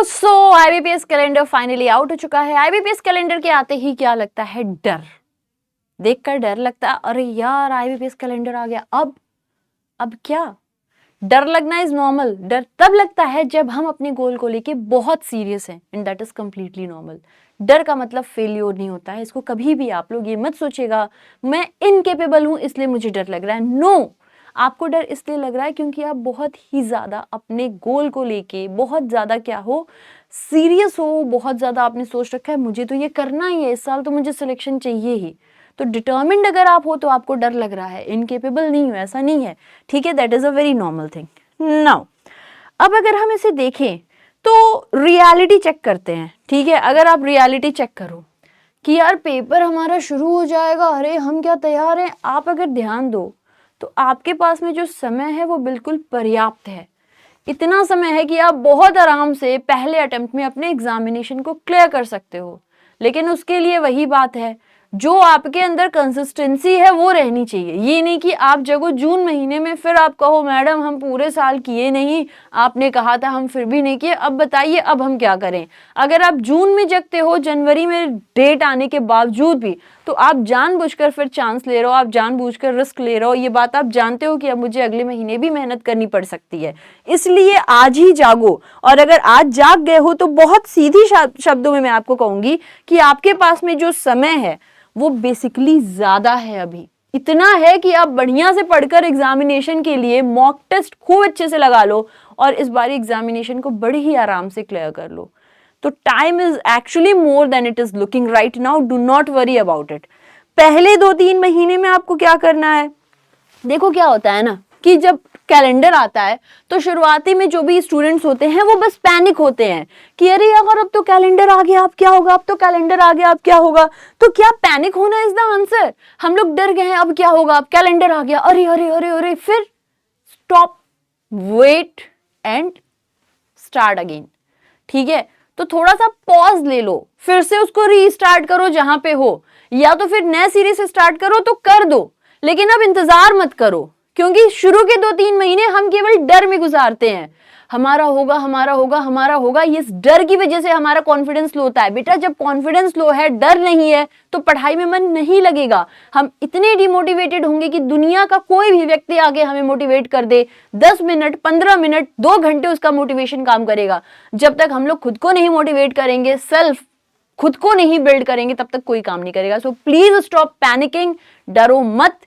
दोस्तों IBPS calendar finally out हो चुका है। आईबीपीएस कैलेंडर के आते ही क्या लगता है? डर। देखकर डर लगता है, अरे यार आईबीपीएस कैलेंडर आ गया, अब क्या? डर लगना इज नॉर्मल। डर तब लगता है जब हम अपने गोल को लेके बहुत सीरियस हैं, and that is completely normal. डर का मतलब फेलियर नहीं होता है। इसको कभी भी आप लोग ये मत सोचिएगा मैं इनकेपेबल हूं इसलिए मुझे डर लग रहा है। नो, आपको डर इसलिए लग रहा है क्योंकि आप बहुत ही ज्यादा अपने गोल को लेके बहुत ज्यादा क्या हो, सीरियस हो। बहुत ज्यादा आपने सोच रखा है मुझे तो ये करना ही है, इस साल तो मुझे सिलेक्शन चाहिए ही। तो डिटर्मिन्ड अगर आप हो तो आपको डर लग रहा है, इनकेपेबल नहीं हो ऐसा नहीं है, ठीक है। That is a very normal thing. Now अब अगर हम इसे देखें तो रियलिटी चेक करते हैं, ठीक है। अगर आप रियलिटी चेक करो कि यार पेपर हमारा शुरू हो जाएगा, अरे हम क्या तैयार हैं, आप अगर ध्यान दो तो आपके पास में जो समय है वो बिल्कुल पर्याप्त है। इतना समय है कि आप बहुत आराम से पहले अटेम्प्ट में अपने एग्जामिनेशन को क्लियर कर सकते हो। लेकिन उसके लिए वही बात है, जो आपके अंदर कंसिस्टेंसी है वो रहनी चाहिए। ये नहीं कि आप जगो जून महीने में फिर आप कहो मैडम हम पूरे साल किए नहीं, आपने कहा था हम फिर भी नहीं किए, अब बताइए अब हम क्या करें। अगर आप जून में जगते हो जनवरी में डेट आने के बावजूद भी, तो आप जानबूझकर फिर चांस ले रहे हो, आप जानबूझकर रिस्क ले रहे हो। ये बात आप जानते हो कि अब मुझे अगले महीने भी मेहनत करनी पड़ सकती है, इसलिए आज ही जागो। और अगर आज जाग गए हो तो बहुत सीधी शब्दों में मैं आपको कहूंगी कि आपके पास में जो समय है वो बेसिकली ज्यादा है। अभी इतना है कि आप बढ़िया से पढ़कर एग्जामिनेशन के लिए मॉक टेस्ट खूब अच्छे से लगा लो और इस बार एग्जामिनेशन को बड़ी ही आराम से क्लियर कर लो। तो time is actually more than it is looking right now. Do not worry about it. पहले 2-3 महीने में आपको क्या करना है, देखो क्या होता है ना कि जब कैलेंडर आता है तो शुरुआती में जो भी स्टूडेंट्स होते हैं वो बस पैनिक होते हैं कि अरे यार अब तो कैलेंडर आ गया अब क्या होगा, अब तो कैलेंडर आ गया अब क्या होगा। तो क्या पैनिक होना इज द आंसर? हम लोग डर गए हैं अब क्या होगा, अब कैलेंडर आ गया, अरे अरे अरे अरे। फिर stop, wait and start again, ठीक है। तो थोड़ा सा पॉज ले लो, फिर से उसको रीस्टार्ट करो जहां पे हो, या तो फिर नए सिरे से स्टार्ट करो तो कर दो, लेकिन अब इंतजार मत करो। क्योंकि शुरू के 2-3 महीने हम केवल डर में गुजारते हैं, हमारा होगा हमारा होगा हमारा होगा। ये डर की वजह से हमारा कॉन्फिडेंस लो होता है। बेटा जब कॉन्फिडेंस लो है, डर नहीं है, तो पढ़ाई में मन नहीं लगेगा। हम इतने डिमोटिवेटेड होंगे कि दुनिया का कोई भी व्यक्ति आगे हमें मोटिवेट कर दे, 10 मिनट 15 मिनट 2 घंटे उसका मोटिवेशन काम करेगा। जब तक हम लोग खुद को नहीं मोटिवेट करेंगे, सेल्फ खुद को नहीं बिल्ड करेंगे, तब तक कोई काम नहीं करेगा। सो प्लीज स्टॉप पैनिकिंग, डरो मत,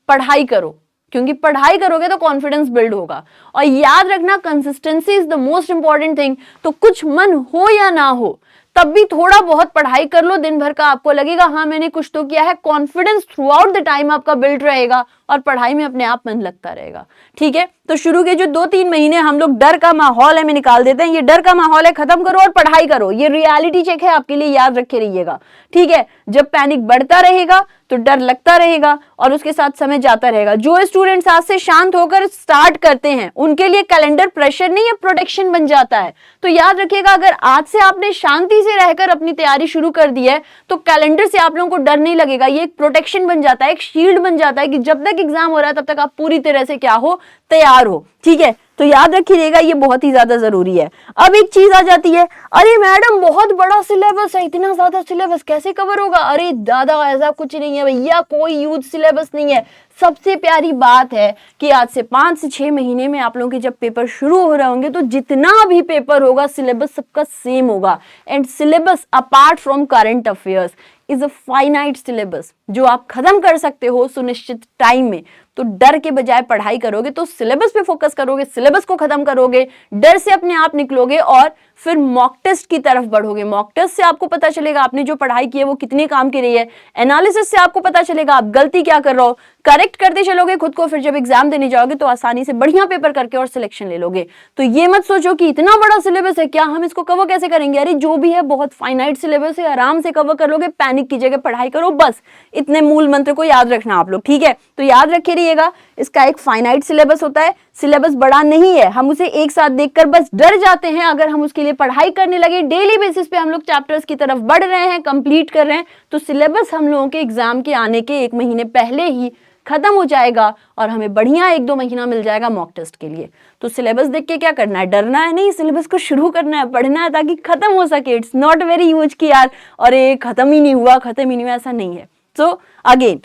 पढ़ाई करो, क्योंकि पढ़ाई करोगे तो कॉन्फिडेंस बिल्ड होगा। और याद रखना consistency is the most important thing. तो कुछ मन हो या ना हो तब भी थोड़ा बहुत पढ़ाई कर लो दिन भर का, आपको लगेगा हाँ मैंने कुछ तो किया है। Confidence through out the time आपका बिल्ड रहेगा और पढ़ाई में अपने आप मन लगता रहेगा, ठीक है। तो शुरू के जो 2-3 महीने हम लोग डर का माहौल है में निकाल देते हैं, ये डर का माहौल है खत्म करो और पढ़ाई करो। ये रियलिटी चेक है आपके लिए, याद रखे रहिएगा, ठीक है। जब पैनिक बढ़ता रहेगा तो डर लगता रहेगा और उसके साथ समय जाता रहेगा। जो स्टूडेंट्स आज से शांत होकर स्टार्ट करते हैं उनके लिए कैलेंडर प्रेशर नहीं है, प्रोटेक्शन बन जाता है। तो याद रखिएगा अगर आज से आपने शांति से रहकर अपनी तैयारी शुरू कर दी है तो कैलेंडर से आप लोगों को डर नहीं लगेगा। ये एक प्रोटेक्शन बन जाता है, एक शील्ड बन जाता है कि जब तक एग्जाम हो रहा है तब तक आप पूरी तरह से क्या हो, तैयार हो, ठीक है। तो याद रखिएगा ये बहुत ही ज्यादा जरूरी है। अब एक चीज आ जाती है, अरे मैडम बहुत बड़ा सिलेबस है, इतना ज्यादा सिलेबस कैसे कवर होगा? अरे दादा ऐसा कुछ नहीं है भैया, कोई यूथ सिलेबस नहीं है। सबसे प्यारी बात है कि आज से 5 से 6 महीने में आप लोगों के जब पेपर शुरू हो रहे होंगे तो जितना भी पेपर होगा सिलेबस सबका सेम होगा। And syllabus apart from current affairs is a finite syllabus जो आप खत्म कर सकते हो सुनिश्चित टाइम में। तो डर के बजाय पढ़ाई करोगे तो सिलेबस पे फोकस करोगे, सिलेबस को खत्म करोगे, डर से अपने आप निकलोगे और फिर मॉक टेस्ट की तरफ बढ़ोगे। मॉक टेस्ट से आपको पता चलेगा आपने जो पढ़ाई की है वो कितने काम की रही है। एनालिसिस से आपको पता चलेगा आप गलती क्या कर रहे हो, करेक्ट करते चलोगे खुद को, फिर जब एग्जाम देने जाओगे तो आसानी से बढ़िया पेपर करके और सिलेक्शन ले लोगे। तो ये मत सोचो कि इतना बड़ा सिलेबस है क्या हम इसको कवर कैसे करेंगे। अरे जो भी है बहुत फाइनाइट सिलेबस है, आराम से कवर कर लोगे। पैनिक की जगह पढ़ाई करो, बस इतने मूल मंत्र को याद रखना आप लोग, ठीक है। तो याद रखे रहिएगा इसका एक फाइनाइट सिलेबस होता है, सिलेबस बड़ा नहीं है। हम उसे एक साथ देखकर बस डर जाते हैं। अगर हम उसके लिए पढ़ाई करने लगे, डेली बेसिस पे हम लोग चैप्टर्स की तरफ बढ़ रहे हैं, कंप्लीट कर रहे हैं, तो सिलेबस हम लोगों के एग्जाम के आने के 1 महीने पहले ही खत्म हो जाएगा और हमें बढ़िया 1-2 महीना मिल जाएगा मॉक टेस्ट के लिए। तो सिलेबस देख के क्या करना है, डरना है नहीं, सिलेबस को शुरू करना है, पढ़ना है ताकि खत्म हो सके। इट्स नॉट वेरी ह्यूज कि यार अरे खत्म ही नहीं हुआ, ऐसा नहीं है। सो अगेन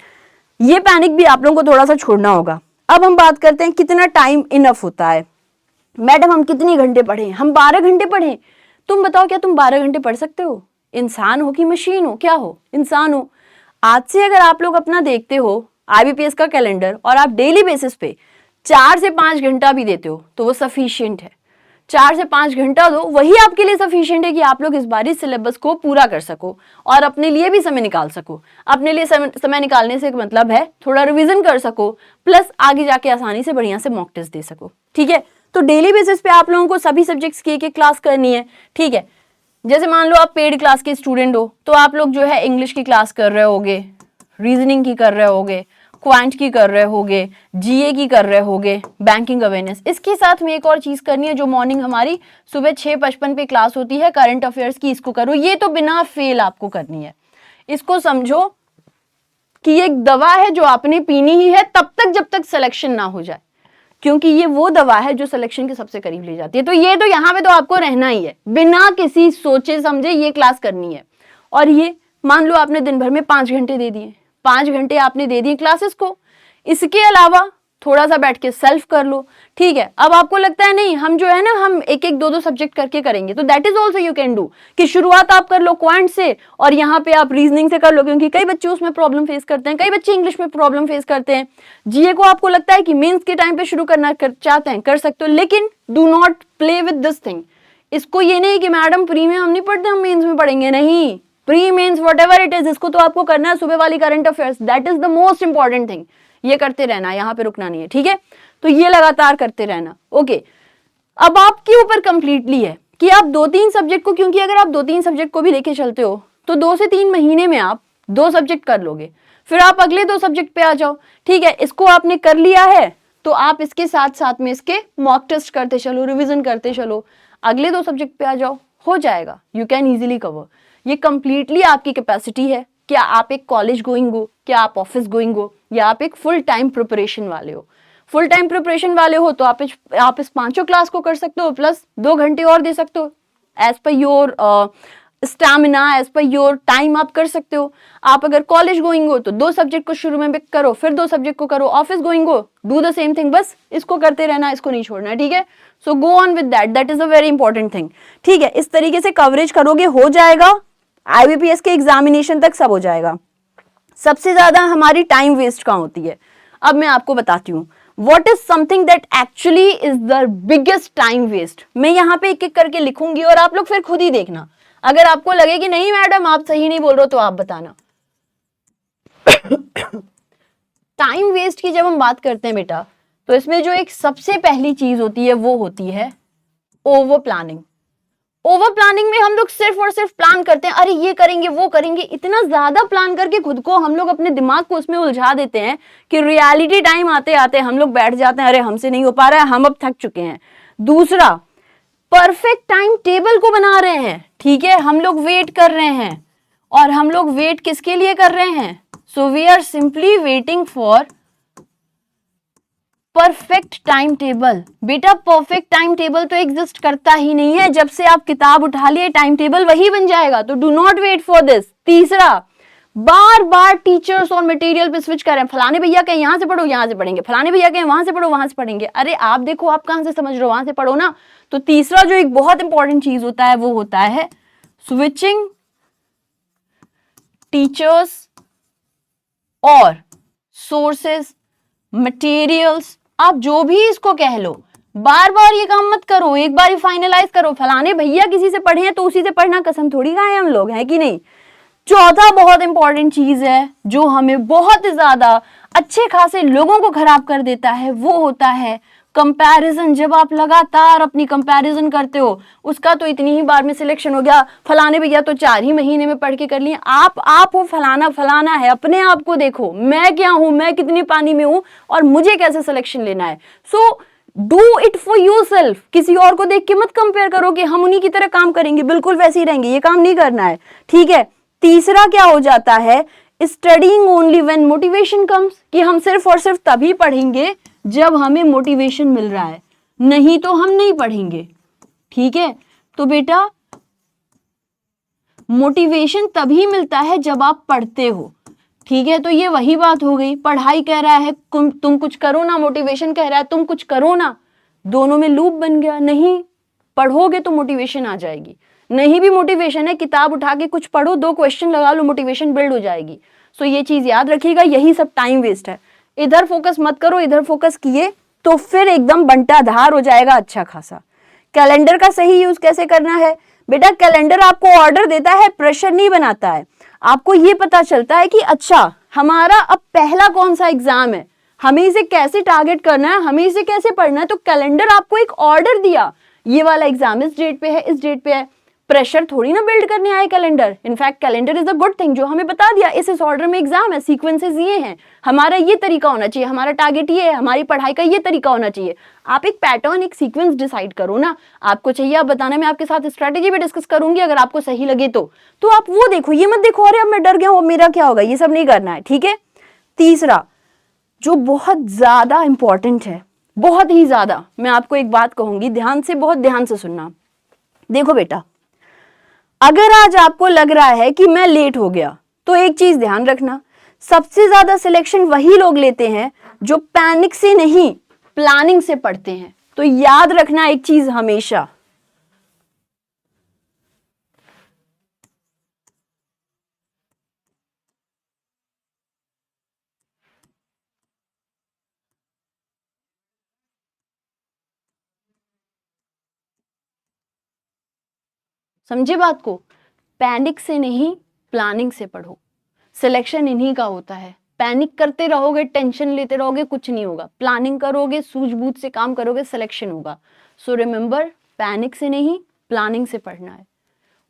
ये पैनिक भी आप लोगों को थोड़ा सा छोड़ना होगा। अब हम बात करते हैं कितना टाइम इनफ होता है। मैडम हम कितने घंटे पढ़ें? हम 12 घंटे पढ़ें। तुम बताओ क्या तुम 12 घंटे पढ़ सकते हो? इंसान हो कि मशीन हो? क्या हो? इंसान हो। आज से अगर आप लोग अपना देखते हो आईबीपीएस का कैलेंडर और आप डेली बेसिस पे 4 से 5 घंटा भी देते हो तो वो सफिशिएंट है। 4 से 5 घंटा दो, वही आपके लिए सफिशिएंट है कि आप लोग इस बार इस सिलेबस को पूरा कर सको और अपने लिए भी समय निकाल सको। अपने लिए समय निकालने से मतलब है थोड़ा रिवीजन कर सको, प्लस आगे जाके आसानी से बढ़िया से मॉक टेस्ट दे सको। ठीक है, तो डेली बेसिस पे आप लोगों को सभी सब्जेक्ट्स की एक क्लास करनी है। ठीक है, जैसे मान लो आप पेड क्लास के स्टूडेंट हो तो आप लोग जो है इंग्लिश की क्लास कर रहे होगे, रीजनिंग की कर रहे होगे, क्वांट की कर रहे होगे, जीए की कर रहे होगे, बैंकिंग अवेयरनेस। इसके साथ में एक और चीज करनी है जो मॉर्निंग हमारी सुबह 6:55 पे क्लास होती है करंट अफेयर्स की, इसको करो। ये तो बिना फेल आपको करनी है। इसको समझो कि ये एक दवा है जो आपने पीनी ही है तब तक जब तक सिलेक्शन ना हो जाए, क्योंकि ये वो दवा है जो सिलेक्शन के सबसे करीब ले जाती है। तो ये तो यहाँ पे तो आपको रहना ही है, बिना किसी सोचे समझे ये क्लास करनी है। और ये मान लो आपने दिन भर में 5 घंटे दे दिए, 5 घंटे आपने दे दिए क्लासेस को। इसके अलावा थोड़ा सा बैठ के सेल्फ कर लो। ठीक है, अब आपको लगता है नहीं हम जो है ना हम 1-1, 2-2 सब्जेक्ट करके करेंगे, तो that is also you can do कि शुरुआत आप कर लो क्वांट से और यहाँ पे आप रीजनिंग से कर लो, क्योंकि कई बच्चे उसमें प्रॉब्लम फेस करते हैं, कई बच्चे इंग्लिश में प्रॉब्लम फेस करते हैं। जीए को आपको लगता है कि मेंस के टाइम पे शुरू करना चाहते हैं, कर सकते हो, लेकिन do not play with this thing. इसको ये नहीं कि मैडम प्री में हम नहीं पढ़ते, हम मेंस में पढ़ेंगे, नहीं। Pre mains whatever it is, इसको तो आपको करना है सुबह वाली current affairs, that is the most important thing. ये करते रहना, यहाँ पे रुकना नहीं है। ठीक है, तो ये लगातार करते रहना। ओके, अब आपके ऊपर कंप्लीटली है कि आप 2-3 सब्जेक्ट को, क्योंकि अगर आप 2-3 सब्जेक्ट को भी लेके चलते हो तो 2 से 3 महीने में आप 2 सब्जेक्ट कर लोगे, फिर आप अगले 2 सब्जेक्ट पे आ जाओ। ठीक है, इसको आपने कर लिया है तो आप इसके साथ साथ में इसके मॉक टेस्ट करते चलो, रिविजन करते चलो, अगले 2 सब्जेक्ट पे आ जाओ, हो जाएगा। You can easily cover. ये कंप्लीटली आपकी कैपेसिटी है। क्या आप एक कॉलेज गोइंग हो, क्या आप ऑफिस गोइंग हो, या आप एक फुल टाइम प्रिपरेशन वाले हो। फुल टाइम प्रिपरेशन वाले हो तो आप इस 5 क्लास को कर सकते हो, प्लस 2 घंटे और दे सकते हो। As per your stamina, as per your time आप कर सकते हो। आप अगर कॉलेज गोइंग हो तो 2 सब्जेक्ट को शुरू में पिक करो, फिर 2 सब्जेक्ट को करो। ऑफिस गोइंग हो, डू द सेम थिंग, बस इसको करते रहना, इसको नहीं छोड़ना है। ठीक है, so go on with that, that is a very important thing. ठीक है, इस तरीके से कवरेज करोगे, हो जाएगा। आईबीपीएस के एग्जामिनेशन तक सब हो जाएगा। सबसे ज्यादा हमारी टाइम वेस्ट कहाँ होती है, अब मैं आपको बताती हूँ। What is something that actually is the biggest time waste? मैं यहाँ पे एक-एक करके लिखूंगी और आप लोग फिर खुद ही देखना। अगर आपको लगे कि नहीं मैडम आप सही नहीं बोल रहे हो तो आप बताना। टाइम वेस्ट की जब हम बात करते हैं बेटा, तो इसमें जो एक सबसे पहली चीज होती है वो होती है ओवर प्लानिंग। ओवर प्लानिंग में हम लोग सिर्फ और सिर्फ प्लान करते हैं, अरे ये करेंगे वो करेंगे, इतना ज्यादा प्लान करके खुद को हम लोग अपने दिमाग को उसमें उलझा देते हैं कि रियलिटी टाइम आते आते हम लोग बैठ जाते हैं, अरे हमसे नहीं हो पा रहा है, हम अब थक चुके हैं। दूसरा, परफेक्ट टाइम टेबल को बना रहे हैं। ठीक है, हम लोग वेट कर रहे हैं, और हम लोग वेट किसके लिए कर रहे हैं? So we are simply waiting for perfect time table. बेटा परफेक्ट टाइम टेबल तो एग्जिस्ट करता ही नहीं है, जब से आप किताब उठा लिए टाइम टेबल वही बन जाएगा, तो do not wait for this. तीसरा, बार बार टीचर्स और मटेरियल पे स्विच कर रहे हैं, फलाने भैया कहें यहां से पढ़ो यहां से पढ़ेंगे, फलाने भैया कहें वहां से पढ़ो वहां से पढ़ेंगे, अरे आप देखो आप कहां से समझ रहे हो, वहां से पढ़ो ना। तो तीसरा जो एक बहुत इंपॉर्टेंट चीज होता है वो होता है स्विचिंग टीचर्स और सोर्सेस, मटेरियल्स, आप जो भी इसको कह लो, बार बार ये काम मत करो, एक बार ही फाइनलाइज करो, फलाने भैया किसी से पढ़े हैं तो उसी से पढ़ना, कसम थोड़ी खाए हम लोग, है कि नहीं। चौथा बहुत इंपॉर्टेंट चीज है जो हमें बहुत ज्यादा अच्छे खासे लोगों को खराब कर देता है, वो होता है कंपैरिजन। जब आप लगातार अपनी कंपैरिजन करते हो, उसका तो इतनी ही बार में सिलेक्शन हो गया, फलाने भैया तो 4 ही महीने में पढ़ के कर लिए, आप हो फलाना फलाना है, अपने आप को देखो, मैं क्या हूं, मैं कितने पानी में हूं और मुझे कैसे सिलेक्शन लेना है। So do it for yourself, किसी और को देख के मत कंपेयर करो कि हम उन्हीं की तरह काम करेंगे, बिल्कुल वैसे ही रहेंगे, ये काम नहीं करना है। ठीक है, तीसरा क्या हो जाता है, studying only when motivation comes, कि हम सिर्फ और सिर्फ तभी पढ़ेंगे जब हमें मोटिवेशन मिल रहा है, नहीं तो हम नहीं पढ़ेंगे। ठीक है, तो बेटा मोटिवेशन तभी मिलता है जब आप पढ़ते हो। ठीक है, तो ये वही बात हो गई, पढ़ाई कह रहा है तुम कुछ करो ना, मोटिवेशन कह रहा है तुम कुछ करो ना, दोनों में लूप बन गया। नहीं पढ़ोगे तो मोटिवेशन आ जाएगी, नहीं भी मोटिवेशन है किताब उठा के कुछ पढ़ो, 2 क्वेश्चन लगा लो, मोटिवेशन बिल्ड हो जाएगी। सो ये चीज याद रखिएगा, यही सब टाइम वेस्ट है। इधर फोकस मत करो, इधर फोकस किए तो फिर एकदम बंटाधार हो जाएगा अच्छा खासा। कैलेंडर का सही यूज कैसे करना है बेटा, कैलेंडर आपको ऑर्डर देता है, प्रेशर नहीं बनाता है। आपको ये पता चलता है कि अच्छा हमारा अब पहला कौन सा एग्जाम है, हमें इसे कैसे टारगेट करना है, हमें इसे कैसे पढ़ना है, तो कैलेंडर आपको एक ऑर्डर दिया, ये वाला एग्जाम इस डेट पे है, इस डेट पे है। प्रेशर थोड़ी ना बिल्ड करने आए calendar, in fact calendar is a good thing, जो हमें बता दिया इस ऑर्डर में एग्जाम है, सीक्वेंसेस ये हैं, हमारा ये तरीका होना चाहिए, हमारा टारगेट ये है, हमारी पढ़ाई का ये तरीका होना चाहिए। आप एक पैटर्न, एक सीक्वेंस डिसाइड करो ना, आपको चाहिए आप बताना, मैं आपके साथ स्ट्रैटेजी भी डिस्कस करूंगी अगर आपको सही लगे तो आप वो देखो, ये मत देखो अरे अब मैं डर गया हूं अब मेरा क्या होगा, ये सब नहीं करना है। ठीक है, तीसरा जो बहुत ज्यादा इंपॉर्टेंट है, बहुत ही ज्यादा, मैं आपको एक बात कहूंगी, ध्यान से, बहुत ध्यान से सुनना। देखो बेटा, अगर आज आपको लग रहा है कि मैं लेट हो गया, तो एक चीज ध्यान रखना, सबसे ज्यादा सिलेक्शन वही लोग लेते हैं जो पैनिक से नहीं प्लानिंग से पढ़ते हैं। तो याद रखना एक चीज हमेशा, समझे बात को, पैनिक से नहीं प्लानिंग से पढ़ो। सिलेक्शन इन्हीं का होता है, पैनिक करते रहोगे, टेंशन लेते रहोगे, कुछ नहीं होगा। प्लानिंग करोगे, सूझबूझ से काम करोगे, सिलेक्शन होगा। सो रिमेंबर, पैनिक से नहीं प्लानिंग से पढ़ना है।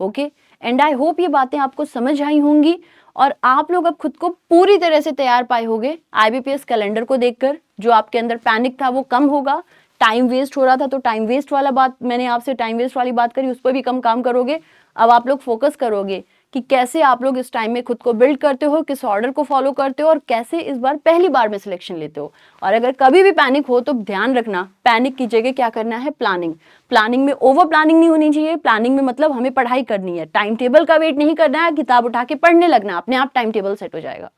ओके, एंड आई होप ये बातें आपको समझ आई होंगी और आप लोग अब खुद को पूरी तरह से तैयार पाए होंगे आईबीपीएस कैलेंडर को देखकर। जो आपके अंदर पैनिक था वो कम होगा, टाइम वेस्ट हो रहा था तो टाइम वेस्ट वाला बात, मैंने आपसे टाइम वेस्ट वाली बात करी, उस पर भी कम काम करोगे। अब आप लोग फोकस करोगे कि कैसे आप लोग इस टाइम में खुद को बिल्ड करते हो, किस ऑर्डर को फॉलो करते हो और कैसे इस बार पहली बार में सिलेक्शन लेते हो। और अगर कभी भी पैनिक हो तो ध्यान रखना, पैनिक की जगह क्या करना है, प्लानिंग। प्लानिंग में ओवर प्लानिंग नहीं होनी चाहिए, प्लानिंग में मतलब हमें पढ़ाई करनी है, टाइम टेबल का वेट नहीं करना है, किताब उठा के पढ़ने लगना, अपने आप टाइम टेबल सेट हो जाएगा।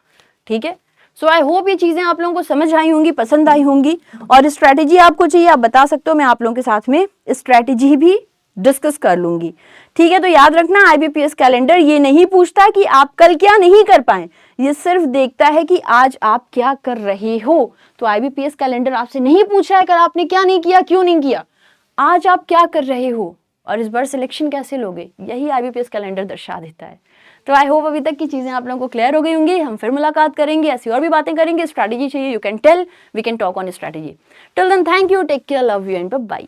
ठीक है, सो आई होप ये चीजें आप लोगों को समझ आई होंगी, पसंद आई होंगी। और स्ट्रैटेजी आपको चाहिए आप बता सकते हो, मैं आप लोगों के साथ में स्ट्रैटेजी भी डिस्कस कर लूंगी। ठीक है, तो याद रखना आईबीपीएस कैलेंडर ये नहीं पूछता कि आप कल क्या नहीं कर पाए, ये सिर्फ देखता है कि आज आप क्या कर रहे हो। तो आईबीपीएस कैलेंडर आपसे नहीं पूछ रहा है कल आपने क्या नहीं किया, क्यों नहीं किया, आज आप क्या कर रहे हो और इस बार सिलेक्शन कैसे लोगे, यही आईबीपीएस कैलेंडर दर्शा देता है। तो आई होप अभी तक की चीजें आप लोगों को क्लियर हो गई होंगी। हम फिर मुलाकात करेंगे, ऐसी और भी बातें करेंगे। स्ट्रैटेजी चाहिए, you can tell, we can talk on strategy. Till then thank you, take care, love you and bye bye.